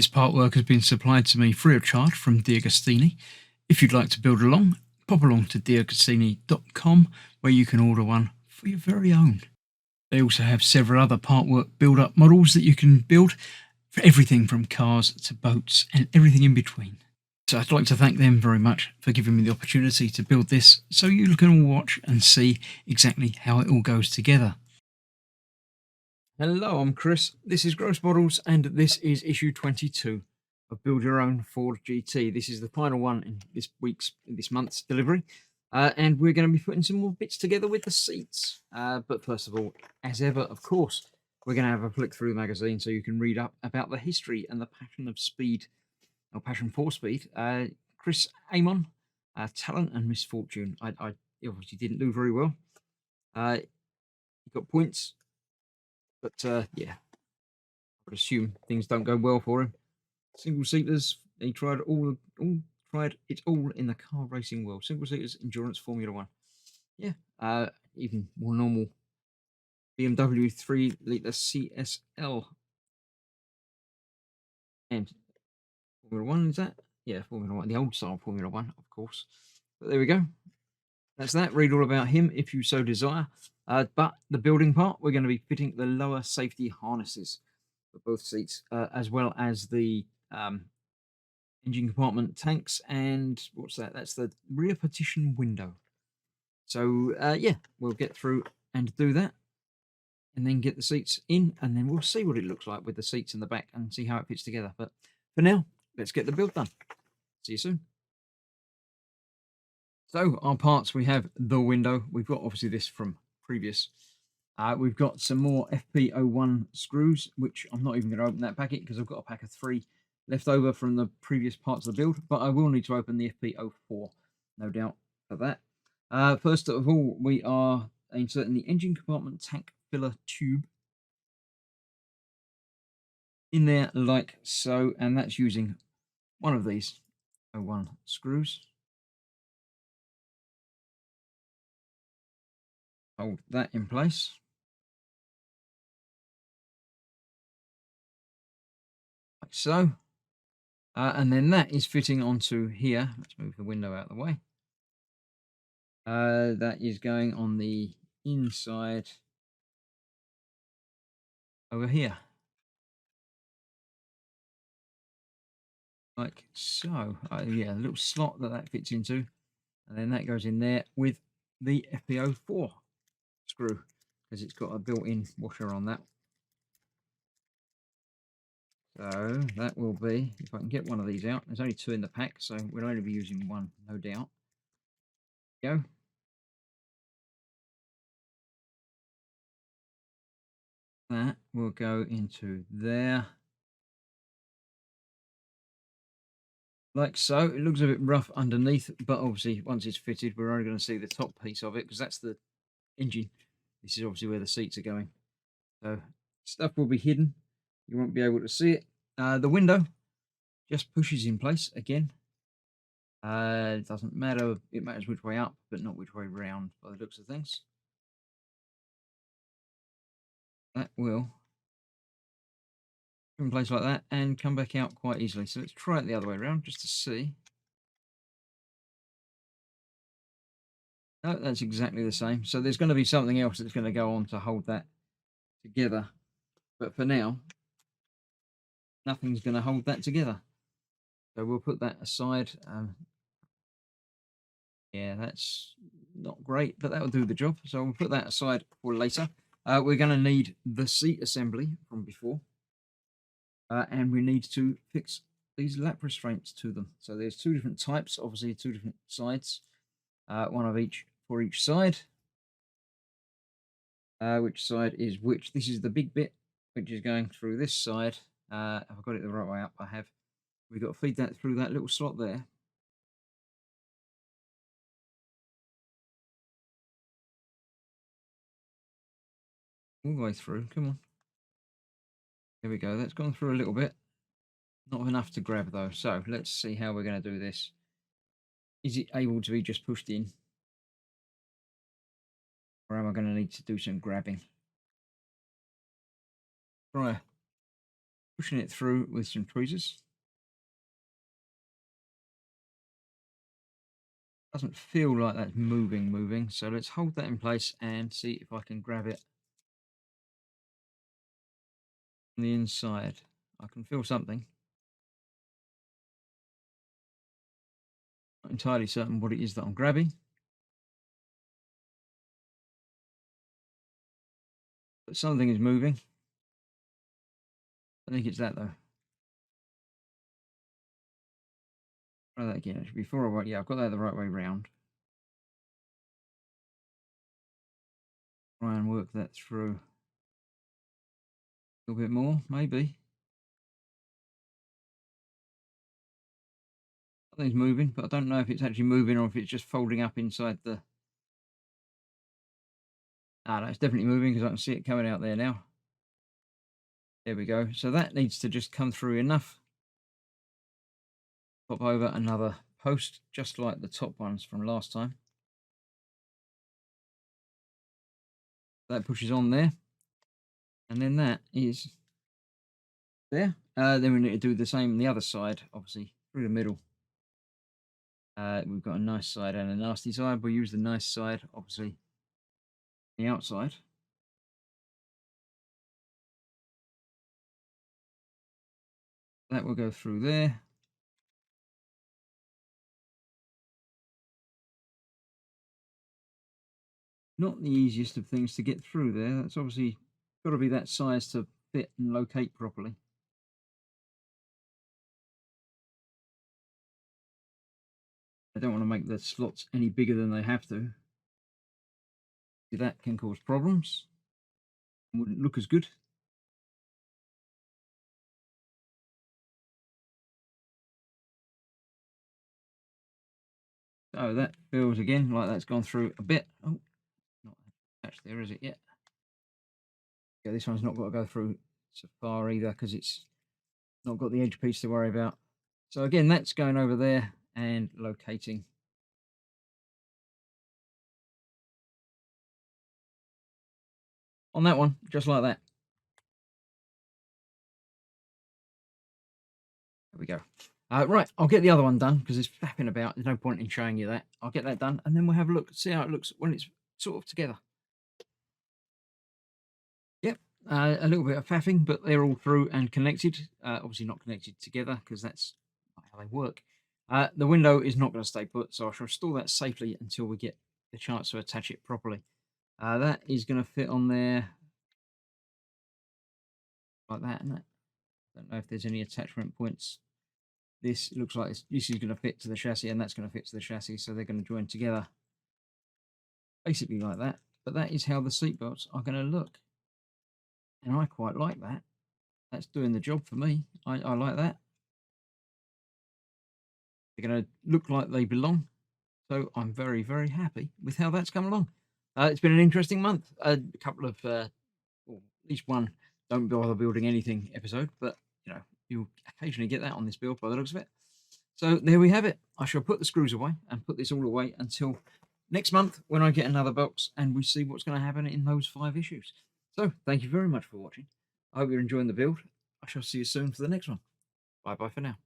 This part work has been supplied to me free of charge from DeAgostini. If you'd like to build along, pop along to DeAgostini.com where you can order one for your very own. They also have several other part work build-up models that you can build for everything from cars to boats and everything in between. So I'd like to thank them very much for giving me the opportunity to build this so you can all watch and see exactly how it all goes together. Hello, I'm Chris. This is Gross Models, and this is issue 22 of Build Your Own Ford GT. This is the final one in this month's delivery, and we're going to be putting some more bits together with the seats. But first of all, as ever, of course, we're going to have a flick through the magazine so you can read up about the history and the passion of speed, or passion for speed. Chris Amon, talent and misfortune. I obviously didn't do very well. He got points. But yeah, I would assume things don't go well for him. Single seaters, he tried tried it all in the car racing world. Single seaters, endurance, Formula One. Yeah, even more normal. BMW 3-litre CSL and Formula One, is that? Yeah, Formula One, the old style Formula One, of course. But there we go. That's that. Read all about him if you so desire. But the building part, we're going to be fitting the lower safety harnesses for both seats, as well as the engine compartment tanks. And what's that? That's the rear partition window. So yeah, we'll get through and do that, and then get the seats in, and then we'll see what it looks like with the seats in the back and see how it fits together. But for now, let's get the build done. See you soon. So our parts, we have the window. We've got obviously this from previous. We've got some more FP01 screws, which I'm not even going to open that packet because I've got a pack of 3 left over from the previous parts of the build, but I will need to open the FP04, no doubt for that. First of all, we are inserting the engine compartment tank filler tube in there like so, and that's using one of these 01 screws. Hold that in place. Like so. And then that is fitting onto here. Let's move the window out of the way. That is going on the inside over here. Like so. Yeah, a little slot that fits into. And then that goes in there with the FP04 screw, because it's got a built-in washer on that. So that will be, if I can get one of these out, there's only 2 in the pack, so we'll only be using one, no doubt. Go. That will go into there. Like so. It looks a bit rough underneath, but obviously once it's fitted, we're only going to see the top piece of it, because that's the engine. This is obviously where the seats are going. So stuff will be hidden. You won't be able to see it. The window just pushes in place again. It doesn't matter. It matters which way up, but not which way round by the looks of things. That will come in place like that and come back out quite easily. So let's try it the other way around just to see. No, that's exactly the same. So there's going to be something else that's going to go on to hold that together. But for now, nothing's going to hold that together. So we'll put that aside. Yeah, that's not great, but that'll do the job. So we'll put that aside for later. We're going to need the seat assembly from before. And we need to fix these lap restraints to them. So there's 2 different types, obviously 2 different sides. One of each for each side. Which side is which? This is the big bit, which is going through this side. If I've got it the right way up, I have. We've got to feed that through that little slot there. All the way through. Come on. There we go. That's gone through a little bit. Not enough to grab though. So let's see how we're going to do this. Is it able to be just pushed in? Or am I going to need to do some grabbing? Try pushing it through with some tweezers. Doesn't feel like that's moving. So let's hold that in place and see if I can grab it on the inside. I can feel something. Not entirely certain what it is that I'm grabbing. But something is moving. I think it's that though. Try that again. Actually, before I went, yeah, I've got that the right way round. Try and work that through a little bit more, maybe. Something's moving, but I don't know if it's actually moving or if it's just folding up inside the... Ah, no, it's definitely moving because I can see it coming out there now. There we go. So that needs to just come through enough. Pop over another post, just like the top ones from last time. That pushes on there. And then that is there. Then we need to do the same on the other side, obviously, through the middle. We've got a nice side and a nasty side. We'll use the nice side, obviously, the outside. That will go through there. Not the easiest of things to get through there. That's obviously got to be that size to fit and locate properly. I don't want to make the slots any bigger than they have to. That can cause problems. Wouldn't look as good. So that feels again like that's gone through a bit. Oh, not attached there, is it yet? Yeah, this one's not got to go through so far either because it's not got the edge piece to worry about. So again, that's going over there and locating. On that one, just like that. There we go. Right, I'll get the other one done because it's flapping about. There's no point in showing you that. I'll get that done and then we'll have a look, see how it looks when it's sort of together. Yep, a little bit of faffing, but they're all through and connected. Obviously not connected together because that's not how they work. The window is not going to stay put, so I shall store that safely until we get the chance to attach it properly. That is going to fit on there like that, and that. Don't know if there's any attachment points. This looks like this is going to fit to the chassis, and that's going to fit to the chassis, so they're going to join together basically like that. But that is how the seatbelts are going to look, and I quite like that. That's doing the job for me. I like that. They're going to look like they belong, so I'm very, very happy with how that's come along. It's been an interesting month. A couple of, well, at least one don't bother building anything episode, but you know, you'll occasionally get that on this build by the looks of it. So there we have it. I shall put the screws away and put this all away until next month when I get another box and we see what's going to happen in those 5 issues. So thank you very much for watching. I hope you're enjoying the build. I shall see you soon for the next one. Bye bye for now.